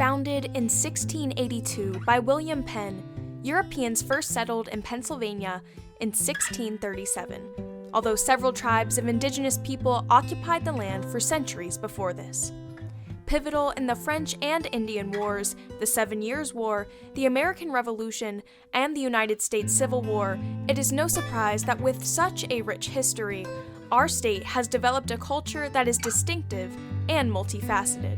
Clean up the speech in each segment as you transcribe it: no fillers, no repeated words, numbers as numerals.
Founded in 1682 by William Penn, Europeans first settled in Pennsylvania in 1637, although several tribes of indigenous people occupied the land for centuries before this. Pivotal in the French and Indian Wars, the 7 Years' War, the American Revolution, and the United States Civil War, it is no surprise that with such a rich history, our state has developed a culture that is distinctive and multifaceted.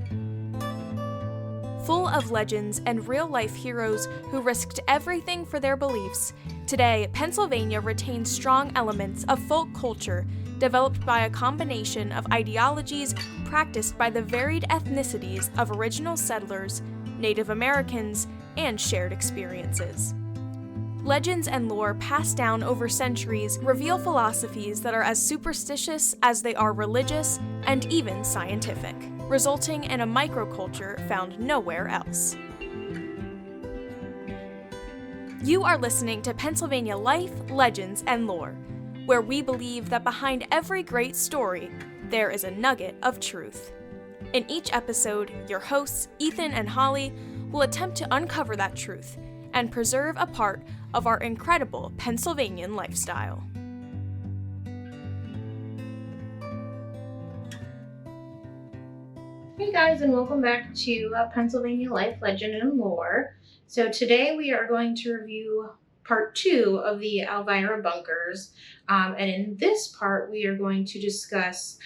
Full of legends and real-life heroes who risked everything for their beliefs, today Pennsylvania retains strong elements of folk culture developed by a combination of ideologies practiced by the varied ethnicities of original settlers, Native Americans, and shared experiences. Legends and lore passed down over centuries reveal philosophies that are as superstitious as they are religious and even scientific, resulting in a microculture found nowhere else. You are listening to Pennsylvania Life, Legends, and Lore, where we believe that behind every great story, there is a nugget of truth. In each episode, your hosts, Ethan and Holly, will attempt to uncover that truth and preserve a part of our incredible Pennsylvanian lifestyle. Hey guys, and welcome back to Pennsylvania Life, Legend, and Lore. So today we are going to review part 2 of the Alvira bunkers. And in this part, we are going to discuss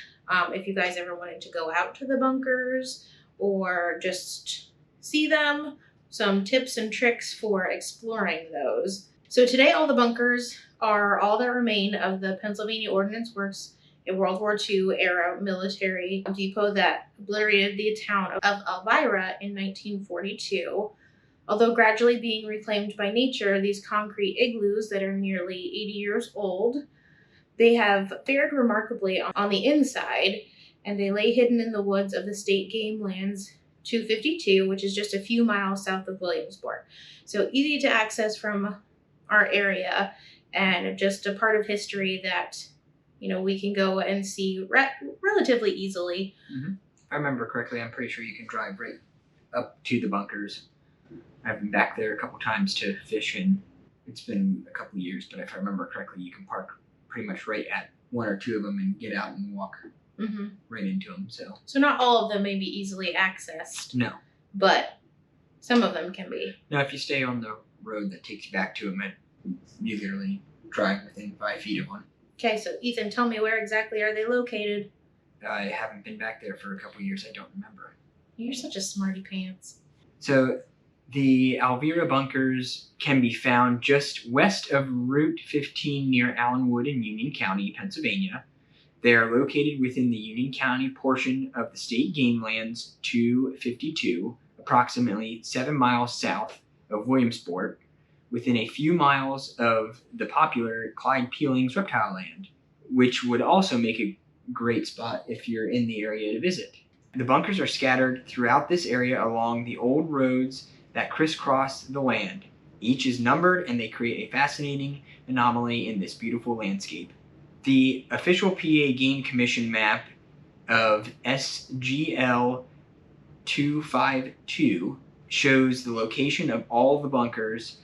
if you guys ever wanted to go out to the bunkers or just see them, some tips and tricks for exploring those. So today, all the bunkers are all that remain of the Pennsylvania Ordnance Works, a World War II era military depot that obliterated the town of Alvira in 1942. Although gradually being reclaimed by nature, these concrete igloos that are nearly 80 years old, they have fared remarkably on the inside, and they lay hidden in the woods of the state game lands 252, which is just a few miles south of Williamsport. So easy to access from our area, and just a part of history that, you know, we can go and see relatively easily. Mm-hmm. If I remember correctly, I'm pretty sure you can drive right up to the bunkers. I've been back there a couple times to fish, and it's been a couple of years, but if I remember correctly, you can park pretty much right at one or two of them and get out and walk right into them. So not all of them may be easily accessed. No. But some of them can be. Now, if you stay on the road that takes you back to them, you literally drive within 5 feet of one. Okay, so Ethan, tell me, where exactly are they located? I haven't been back there for a couple of years. I don't remember. You're such a smarty pants. So the Alvira bunkers can be found just west of Route 15 near Allenwood in Union County, Pennsylvania. They are located within the Union County portion of the state game lands 252, approximately 7 miles south of Williamsport, within a few miles of the popular Clyde Peeling's reptile land, which would also make a great spot if you're in the area to visit. The bunkers are scattered throughout this area along the old roads that crisscross the land. Each is numbered, and they create a fascinating anomaly in this beautiful landscape. The official PA Game Commission map of SGL 252 shows the location of all the bunkers.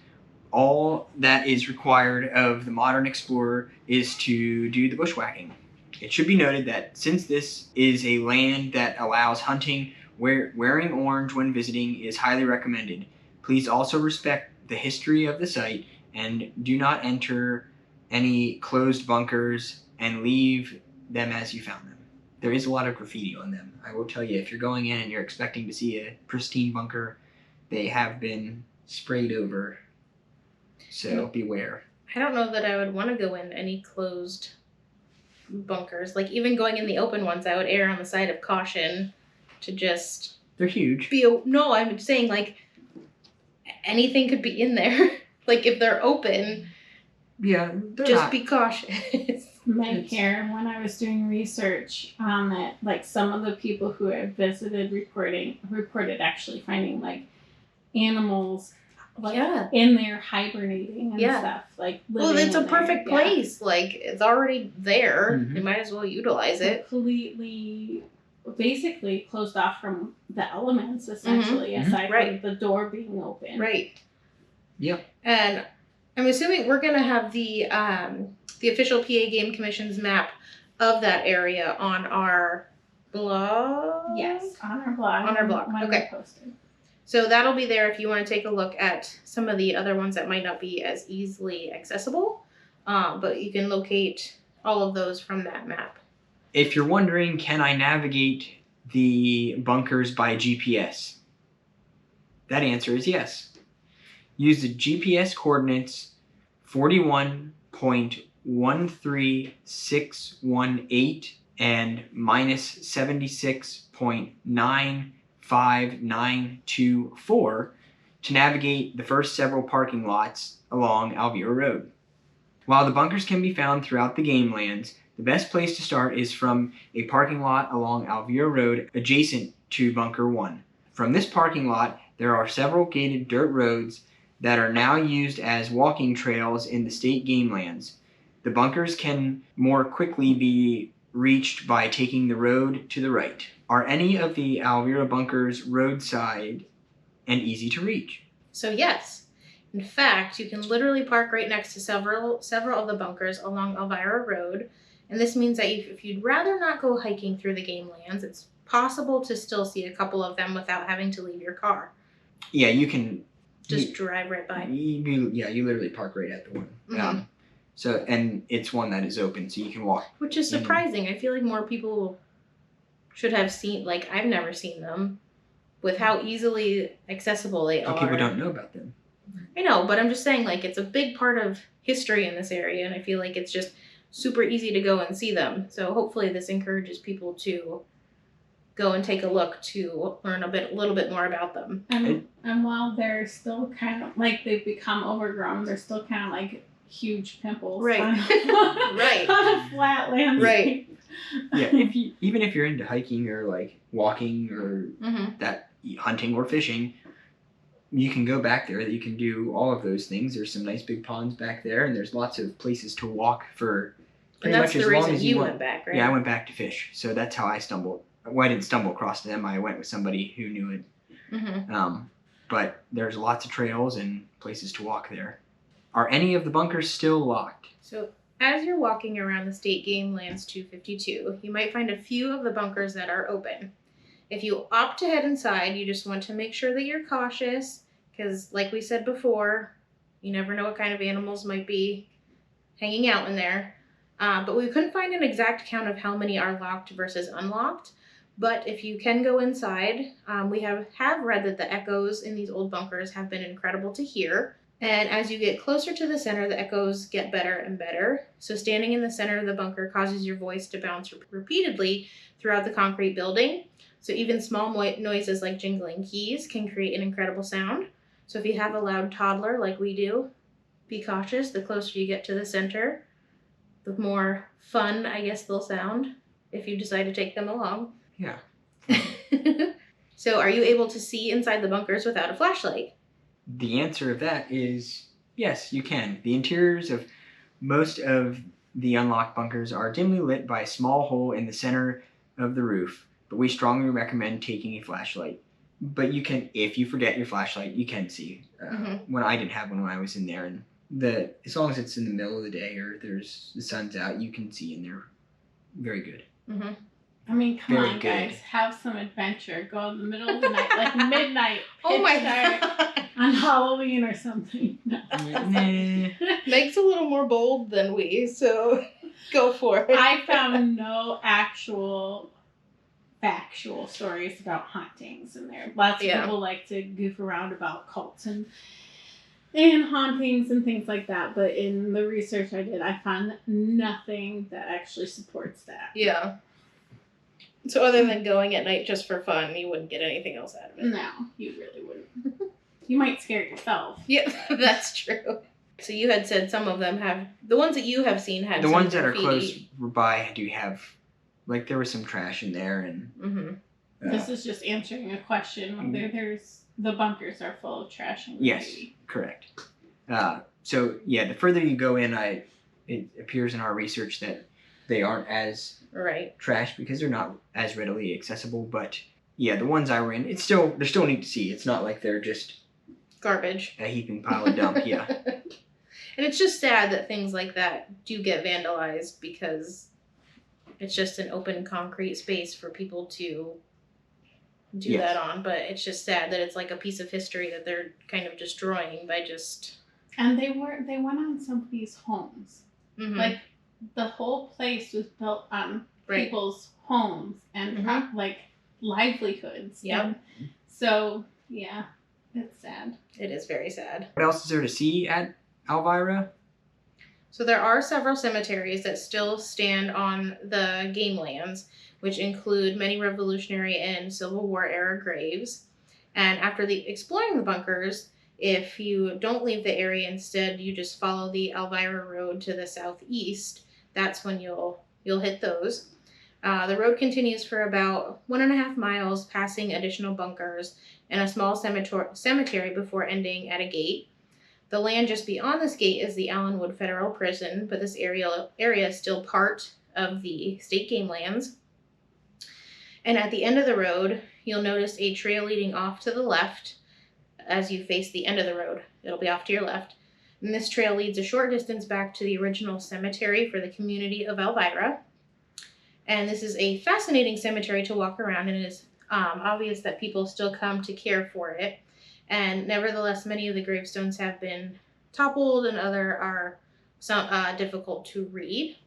All that is required of the modern explorer is to do the bushwhacking. It should be noted that since this is a land that allows hunting, wearing orange when visiting is highly recommended. Please also respect the history of the site and do not enter any closed bunkers and leave them as you found them. There is a lot of graffiti on them. I will tell you, if you're going in and you're expecting to see a pristine bunker, they have been sprayed over. So beware. I don't know that I would want to go in any closed bunkers. Like, even going in the open ones, I would err on the side of caution to just... They're huge. No, I'm saying, like, anything could be in there. Like, if they're open, yeah, just be cautious. Meag here, when I was doing research on it, like, some of the people who had visited reported actually finding, like, animals in there hibernating and stuff. Like, well, it's a perfect place. Like, it's already there. They might as well utilize it. Completely basically closed off from the elements, essentially, aside Right. from the door being open. Right. Yep. And I'm assuming we're going to have the official PA Game Commission's map of that area on our blog. Yes, on our blog. On our blog, when okay. we posted. So that'll be there if you want to take a look at some of the other ones that might not be as easily accessible. But you can locate all of those from that map. If you're wondering, can I navigate the bunkers by GPS? That answer is yes. Use the GPS coordinates 41.13618 and minus 76.95924 to navigate the first several parking lots along Alvira Road. While the bunkers can be found throughout the game lands, the best place to start is from a parking lot along Alvira Road adjacent to Bunker 1. From this parking lot, there are several gated dirt roads that are now used as walking trails in the state game lands. The bunkers can more quickly be reached by taking the road to the right. Are any of the Alvira bunkers roadside and easy to reach? So yes. In fact, you can literally park right next to several of the bunkers along Alvira Road. And this means that if you'd rather not go hiking through the game lands, it's possible to still see a couple of them without having to leave your car. Yeah, you can just drive right by. You literally park right at the one. So, and it's one that is open, so you can walk. Which is surprising. I feel like more people should have seen, like, I've never seen them with how easily accessible they are. People don't know about them. I know, but I'm just saying, like, it's a big part of history in this area, and I feel like it's just super easy to go and see them. So hopefully this encourages people to go and take a look to learn a little bit more about them. And while they're still kind of, like, they've become overgrown, they're still kind of like huge pimples. Right. Right. On a flat landscape. Right. Yeah. Even if you're into hiking or, like, walking or that hunting or fishing, you can go back there. You can do all of those things. There's some nice big ponds back there, and there's lots of places to walk for pretty much as long as you want. Went back, right? Yeah, I went back to fish. So that's how I stumbled. Well, I didn't stumble across them. I went with somebody who knew it. But there's lots of trails and places to walk there. Are any of the bunkers still locked? So as you're walking around the State Game Lands 252, you might find a few of the bunkers that are open. If you opt to head inside, you just want to make sure that you're cautious because, like we said before, you never know what kind of animals might be hanging out in there. But we couldn't find an exact count of how many are locked versus unlocked. But if you can go inside, we have read that the echoes in these old bunkers have been incredible to hear. And as you get closer to the center, the echoes get better and better. So standing in the center of the bunker causes your voice to bounce repeatedly throughout the concrete building. So even small noises like jingling keys can create an incredible sound. So if you have a loud toddler like we do, be cautious. The closer you get to the center, the more fun, I guess, they'll sound if you decide to take them along. Yeah. So are you able to see inside the bunkers without a flashlight? The answer of that is yes, you can. The interiors of most of the unlocked bunkers are dimly lit by a small hole in the center of the roof, but we strongly recommend taking a flashlight. But you can, if you forget your flashlight, you can see. When I didn't have one when I was in there, and as long as it's in the middle of the day or the sun's out, you can see in there very good. I mean, come Very on, good. guys. Have some adventure. Go in the middle of the night, like midnight. Oh my dark, God. on Halloween or something. No. Meg's a little more bold than we, so go for it. I found no actual factual stories about hauntings in there. Lots of people like to goof around about cults and hauntings and things like that, but in the research I did, I found nothing that actually supports that. Yeah. So other than going at night just for fun, you wouldn't get anything else out of it? No, you really wouldn't. You might scare yourself. Yeah, that's true. So you had said some of them have, the ones that you have seen had the some ones that graffiti. are close by do have, like, there was some trash in there, and This is just answering a question whether the bunkers are full of trash and yes, correct. So yeah, the further you go in, it appears in our research that they aren't as Right. trashed because they're not as readily accessible. But yeah, the ones I were in, they're still neat to see. It's not like they're just Garbage. a heaping pile of dump. Yeah. And it's just sad that things like that do get vandalized because it's just an open concrete space for people to do Yes. that on. But it's just sad that it's like a piece of history that they're kind of destroying by just. And they went on somebody's homes. Mhm. Like the whole place was built on Right. people's homes and Mhm. like livelihoods. Yep. And so yeah, it's sad. It is very sad. What else is there to see at Alvira? So there are several cemeteries that still stand on the game lands, which include many Revolutionary and Civil War era graves. And after exploring the bunkers, if you don't leave the area, instead you just follow the Alvira Road to the southeast, that's when you'll hit those. The road continues for about 1.5 miles, passing additional bunkers and a small cemetery before ending at a gate. The land just beyond this gate is the Allenwood Federal Prison, but this area is still part of the state game lands. And at the end of the road, you'll notice a trail leading off to the left as you face the end of the road. It'll be off to your left. And this trail leads a short distance back to the original cemetery for the community of Alvira. And this is a fascinating cemetery to walk around, and it is obvious that people still come to care for it. And nevertheless, many of the gravestones have been toppled and other are difficult to read.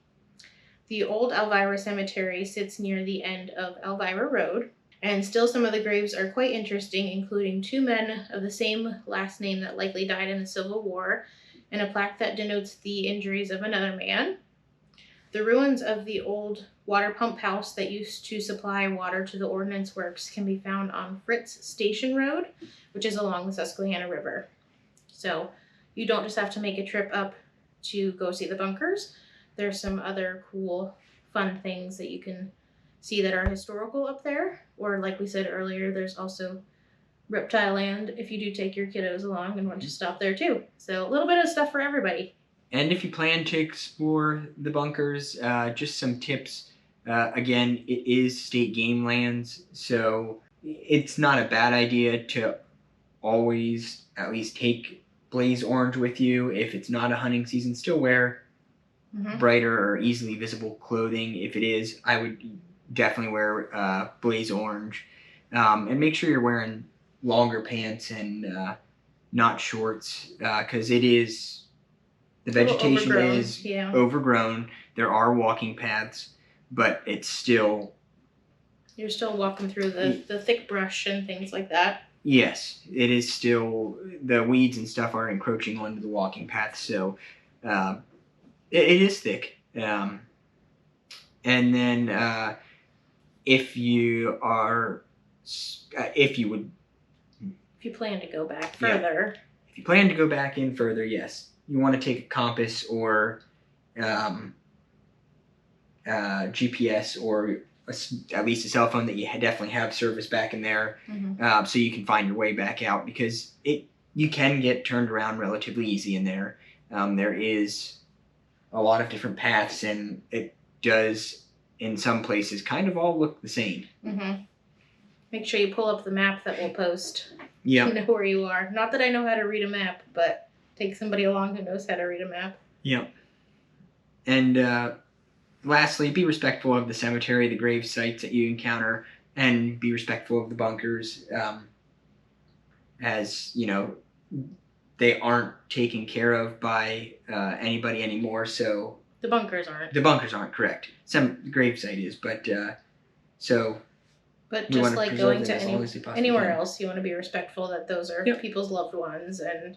The old Alvira Cemetery sits near the end of Alvira Road, and still some of the graves are quite interesting, including 2 men of the same last name that likely died in the Civil War, and a plaque that denotes the injuries of another man. The ruins of the old water pump house that used to supply water to the ordnance works can be found on Fritz Station Road, which is along the Susquehanna River. So you don't just have to make a trip up to go see the bunkers. There's some other cool, fun things that you can see that are historical up there. Or like we said earlier, there's also Reptile Land if you do take your kiddos along and want to stop there too. So a little bit of stuff for everybody. And if you plan to explore the bunkers, just some tips. Again, it is state game lands, so it's not a bad idea to always at least take blaze orange with you. If it's not a hunting season, still wear brighter or easily visible clothing. If it is, I would definitely wear blaze orange. And make sure you're wearing longer pants and not shorts, because the vegetation is overgrown. There are walking paths, but it's still... You're still walking through the thick brush and things like that. Yes, it is still... The weeds and stuff are encroaching onto the walking path, so it is thick. And then if you plan to go back further. Yeah. If you plan to go back in further, yes. You want to take a compass or GPS or at least a cell phone that you definitely have service back in there, so you can find your way back out, because you can get turned around relatively easy in there. There is a lot of different paths, and it does in some places kind of all look the same. Make sure you pull up the map that we'll post. Yeah. You know where you are. Not that I know how to read a map, but take somebody along who knows how to read a map. Yeah. And lastly, be respectful of the cemetery, the grave sites that you encounter, and be respectful of the bunkers. As you know, they aren't taken care of by anybody anymore, so... The bunkers aren't. The bunkers aren't, correct. Some gravesite is, but so... But just like going to anywhere else, you want to be respectful that those are people's loved ones. And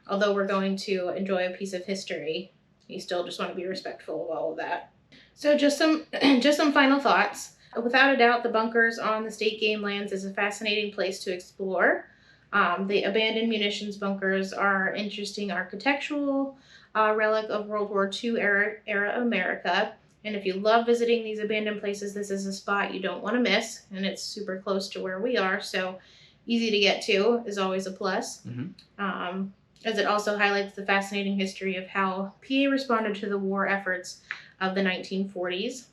although we're going to enjoy a piece of history, you still just want to be respectful of all of that. So just some final thoughts. Without a doubt, the bunkers on the state game lands is a fascinating place to explore. The abandoned munitions bunkers are interesting architectural relic of World War II era America. And if you love visiting these abandoned places, this is a spot you don't want to miss. And it's super close to where we are, so easy to get to is always a plus. As it also highlights the fascinating history of how PA responded to the war efforts of the 1940s.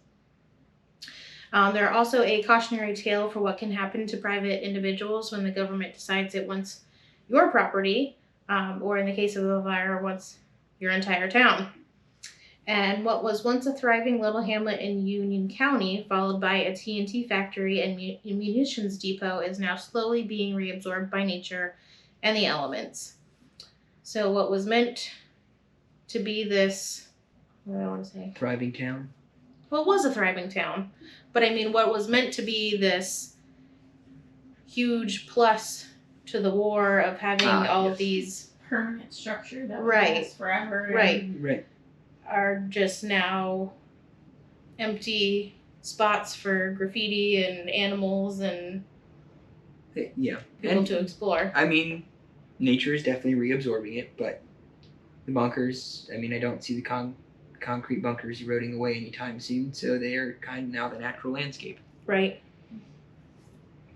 They're also a cautionary tale for what can happen to private individuals when the government decides it wants your property, or in the case of Elvira, wants your entire town. And what was once a thriving little hamlet in Union County, followed by a TNT factory and munitions depot, is now slowly being reabsorbed by nature and the elements. So what was meant to be this, what do I want to say? Thriving town. Well, it was a thriving town. But I mean, what was meant to be this huge plus to the war of having all of these permanent structure that will Right. last forever. Right. Right. are just now empty spots for graffiti and animals and Yeah. people And, to explore. I mean, nature is definitely reabsorbing it, but the bunkers, I mean, I don't see the concrete bunkers eroding away anytime soon, so they are kind of now the natural landscape. Right.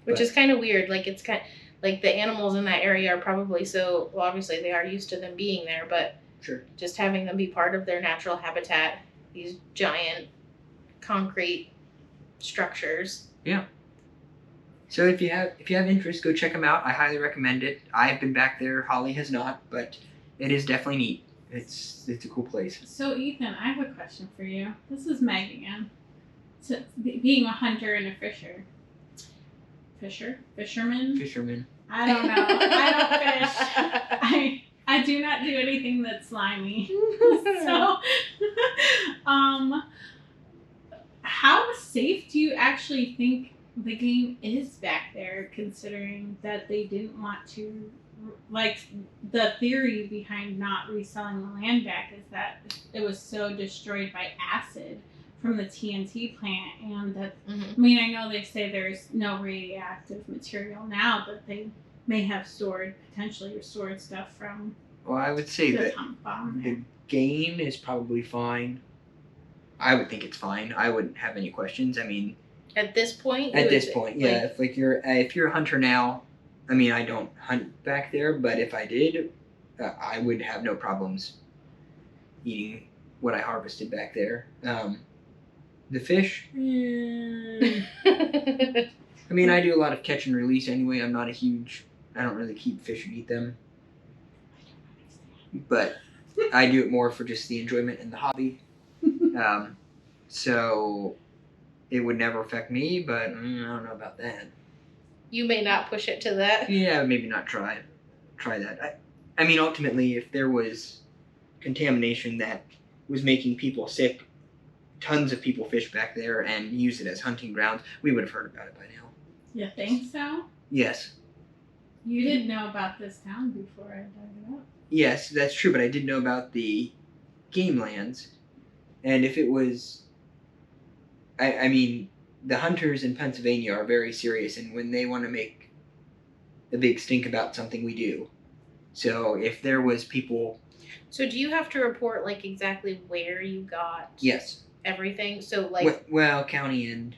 Which But- is kind of weird. Like, it's kind like the animals in that area are probably so, well, obviously they are used to them being there, but Sure. just having them be part of their natural habitat, these giant concrete structures. So if you have interest, go check them out. I highly recommend it. I've been back there. Holly has not, but it is definitely neat. It's a cool place. So Ethan, I have a question for you. This is Meg again. So, being a hunter and a fisherman. Fisherman. I don't know. I don't fish. I do not do anything that's slimy. So, how safe do you actually think the game is back there, considering that they didn't want to, like, the theory behind not reselling the land back is that it was so destroyed by acid from the TNT plant, and that, Mhm. I mean, I know they say there's no radioactive material now, but they may have potentially restored stuff from Well, I would say the that atomic bomb. the game is probably fine. I would think it's fine. I wouldn't have any questions. I mean, At this point? at you this would- point, yeah. like, If you're a hunter now, I mean, I don't hunt back there, but if I did, I would have no problems eating what I harvested back there. The fish, I mean, I do a lot of catch and release anyway. I don't really keep fish and eat them, but I do it more for just the enjoyment and the hobby. So it would never affect me, but I don't know about that. You may not push it to that. Yeah, maybe not try that. I mean, ultimately, if there was contamination that was making people sick, tons of people fish back there and use it as hunting grounds, we would have heard about it by now. You think so? Yes. You didn't know about this town before I dug it up. Yes, that's true, but I did know about the game lands. And if it was... I mean, the hunters in Pennsylvania are very serious, and when they want to make a big stink about something, we do. So if there was people... So do you have to report, like, exactly where you got Yes. everything? So, like... Well, county and...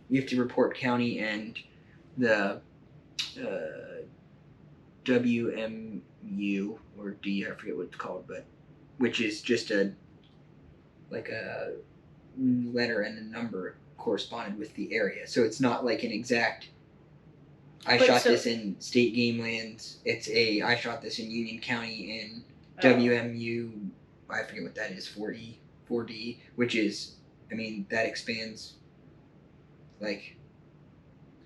You have to report county and the WMU, or D, I forget what it's called, but... Which is just a letter and a number corresponded with the area. So it's not like an exact... I But shot so- this in state game lands. It's I shot this in Union County in Oh. WMU, I forget what that is, 4D, which is, I mean, that expands, like,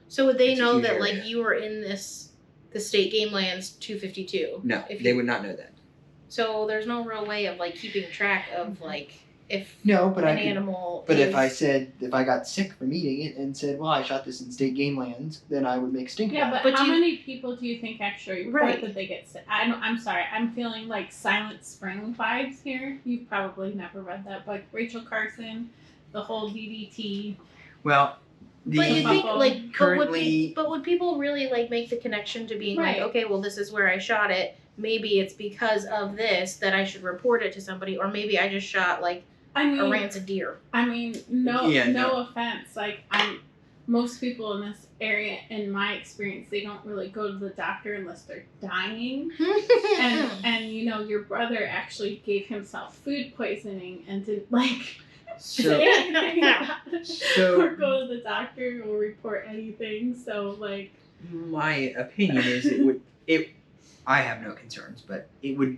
So would they It's a know huge that, area. like, you were in the state game lands 252? no, If they you- would not know that. So there's no real way of, like, keeping track of, like, if No, but an animal But is... if I got sick from eating it and said, well, I shot this in state game lands, then I would make stink Yeah, about but it. But how you- many people do you think actually report Right. that they get sick? I'm sorry. I'm feeling like Silent Spring vibes here. You've probably never read that book. Rachel Carson, the whole DDT. Well, But you think, like, currently- but would people really, like, make the connection to being Right. like, okay, well, this is where I shot it. Maybe it's because of this that I should report it to somebody, or maybe I just shot, like, I mean, a rancid deer. I mean, no, Yeah, no no. offense. Like, most people in this area, in my experience, they don't really go to the doctor unless they're dying. And you know, your brother actually gave himself food poisoning and did, like, So, so or go to the doctor or report anything. So like, my opinion is I have no concerns, but it would.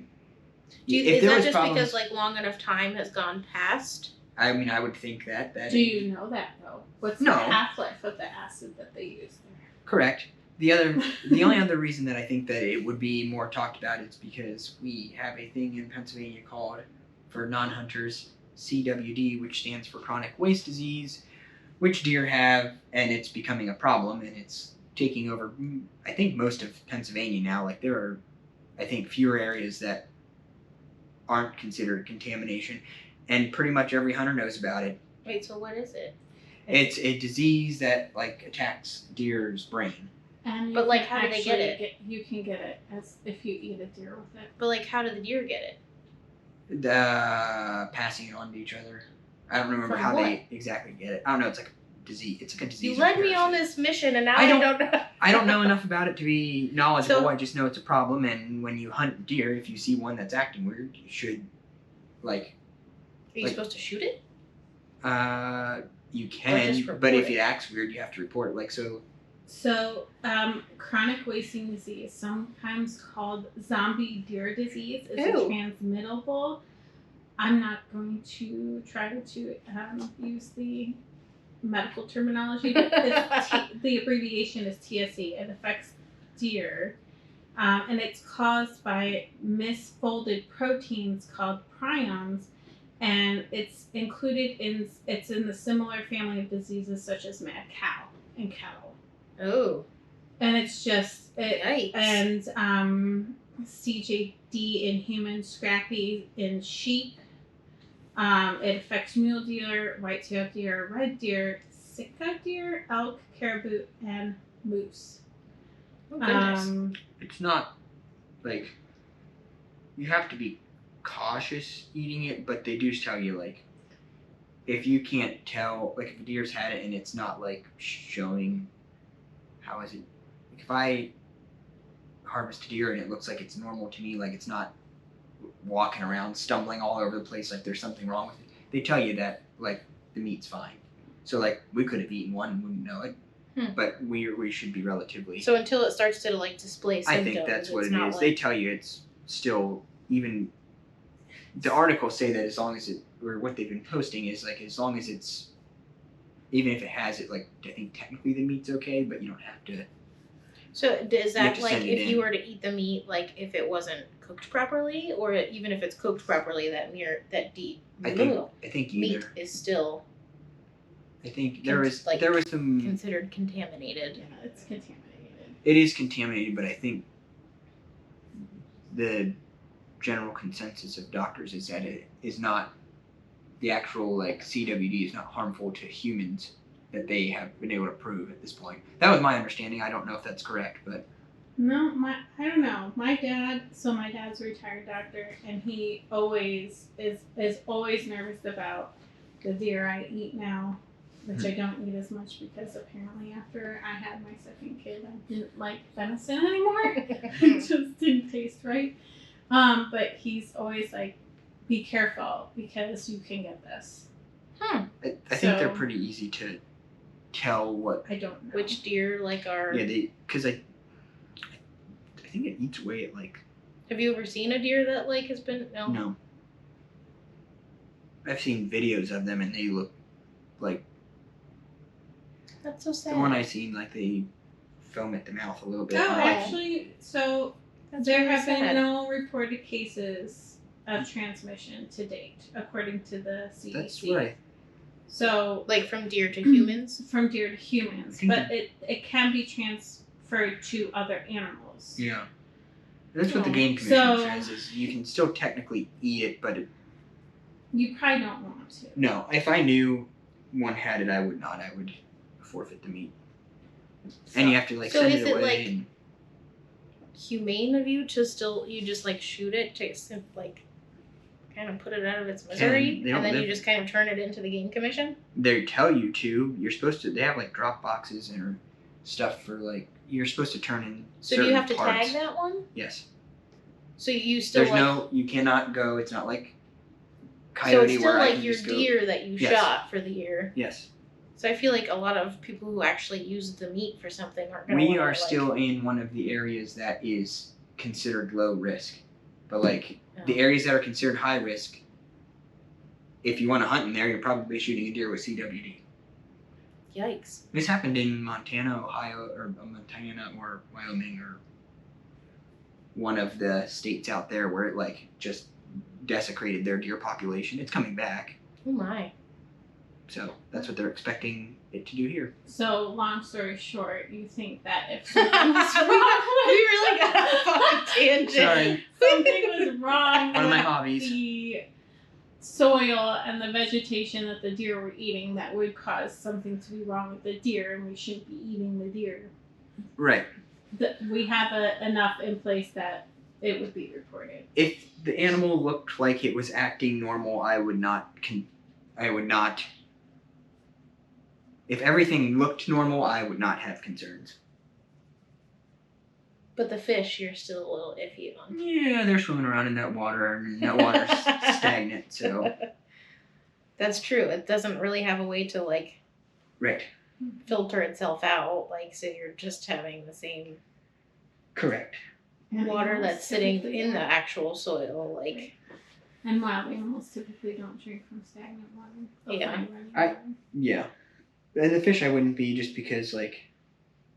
Is that just because like long enough time has gone past? I mean, I would think that. Do you know that though? What's the half-life of the acid that they use there? Correct. The only other reason that I think that it would be more talked about is because we have a thing in Pennsylvania called, for non-hunters, CWD, which stands for chronic waste disease, which deer have, and it's becoming a problem, and it's taking over, I think, most of Pennsylvania now. Like, there are, I think, fewer areas that aren't considered contamination, and pretty much every hunter knows about it. Wait, so what is it? It's a disease that, like, attacks deer's brain. But like, how do they get it? You can get it as if you eat a deer with it. But like, how do the deer get it? Passing it on to each other. I don't remember how they exactly get it. I don't know. It's like a disease. It's like a disease. You led me on this mission, and now I don't know. I don't know enough about it to be knowledgeable. I just know it's a problem, and when you hunt deer, if you see one that's acting weird, you should, like. Are you supposed to shoot it? You can, but if it acts weird, you have to report it. Like so. So, chronic wasting disease, sometimes called zombie deer disease, is a transmittable. I'm not going to try to use the medical terminology, but the abbreviation is TSE. It affects deer, and it's caused by misfolded proteins called prions, and it's in the similar family of diseases such as mad cow and cattle. Oh. And it's just Yikes. And CJD in humans, scrappy in sheep. It affects mule deer, white-tailed deer, red deer, sika deer, elk, caribou, and moose. Oh, goodness. It's not like you have to be cautious eating it, but they do tell you, like, if you can't tell, like, if a deer's had it and it's not like showing. How is it? Like, if I harvest a deer and it looks like it's normal to me, like it's not walking around stumbling all over the place like there's something wrong with it, they tell you that, like, the meat's fine. So, like, we could have eaten one and wouldn't know it, but we should be relatively. So until it starts to, like, display symptoms, I think that's what it is. Like, they tell you it's still, even the articles say that as long as it, or what they've been posting is, like, as long as it's, even if it has it, like, I think technically the meat's okay, but you don't have to. So is that like if you were to eat the meat, like if it wasn't cooked properly, or even if it's cooked properly, that meat is still. I think there was some considered contaminated. Yeah, it's contaminated. It is contaminated, but I think the general consensus of doctors is that it is not. The actual, like, CWD is not harmful to humans that they have been able to prove at this point. That was my understanding. I don't know if that's correct, but no, I don't know. My dad's a retired doctor, and he always is always nervous about the deer I eat now, which I don't eat as much because apparently after I had my second kid, I didn't like venison anymore. It just didn't taste right. But he's always like, be careful because you can get this. I think they're pretty easy to tell what. I don't know. Which deer, like, are. Yeah, because I think it eats away at, like. Have you ever seen a deer that, like, has been. No. I've seen videos of them and they look like. That's so sad. The one I seen, like, they foam at the mouth a little bit. Oh, actually, so there have been no reported cases of transmission to date, according to the CDC. That's right. So, like, from deer to humans? From deer to humans, but it can be transferred to other animals. Yeah. That's what the Game Commission says, is you can still technically eat it, but you probably don't want to. No, if I knew one had it, I would not. I would forfeit the meat. So, and you have to, like, send it away. So is it, like, humane of you to still, you just, like, shoot it to, like, kind of put it out of its misery, and then you just kind of turn it into the Game Commission? They tell you to. You're supposed to. They have, like, drop boxes and stuff for, like, you're supposed to turn in. So do you have to tag that one? Yes. So you still. You cannot go. It's not like coyote So it's still where I like can your just go. deer that you Yes. shot for the year. Yes. So I feel like a lot of people who actually use the meat for something aren't going to We are still in one of the areas that is considered low risk. But like the areas that are considered high risk, if you want to hunt in there, you're probably shooting a deer with CWD. Yikes. This happened in Montana, Ohio, or Wyoming, or one of the states out there where it like just desecrated their deer population. It's coming back. Oh my. So that's what they're expecting it to do here. So, long story short, you think that if We something was wrong, really got a fucking tangent. Sorry. something was wrong One of my with hobbies. the soil and the vegetation that the deer were eating, that would cause something to be wrong with the deer, and we shouldn't be eating the deer. Right. We have enough in place that it would be reported. If the animal looked like it was acting normal, I would not. If everything looked normal, I would not have concerns. But the fish, you're still a little iffy on. Yeah, they're swimming around in that water, and that water's stagnant, so. That's true. It doesn't really have a way to like Right. filter itself out. Like, so you're just having the same Correct. water that's sitting in the actual soil. Like, And wild animals typically don't drink from stagnant water. They'll Yeah. find running I- water. Yeah. And the fish I wouldn't be, just because, like,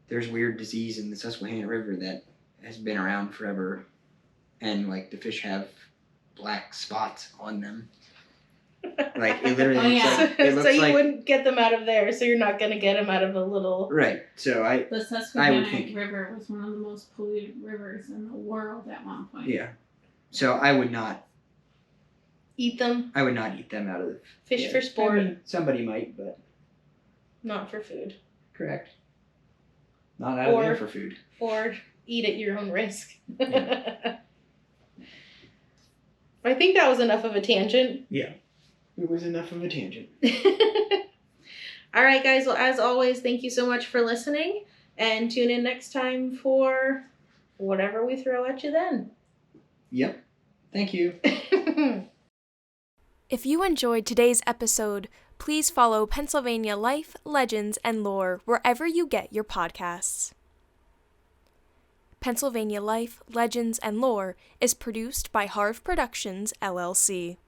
there's weird disease in the Susquehanna River that has been around forever. And, like, the fish have black spots on them. Like, it literally Oh, looks yeah. like... It looks so you like, wouldn't get them out of there. So you're not gonna get them out of a little. Right. So The Susquehanna think- River was one of the most polluted rivers in the world at one point. yeah. So I would not Eat them. eat them out of the... Fish yeah. for sport, I mean, somebody might, but... not for food. Correct. Not out of Or- there for food. Or eat at your own risk. Yeah. I think that was enough of a tangent. It was enough of a tangent. All right, guys. Well, as always, thank you so much for listening. And tune in next time for whatever we throw at you then. Yep. Thank you. If you enjoyed today's episode, please follow Pennsylvania Life, Legends, and Lore wherever you get your podcasts. Pennsylvania Life, Legends, and Lore is produced by Harv Productions, LLC.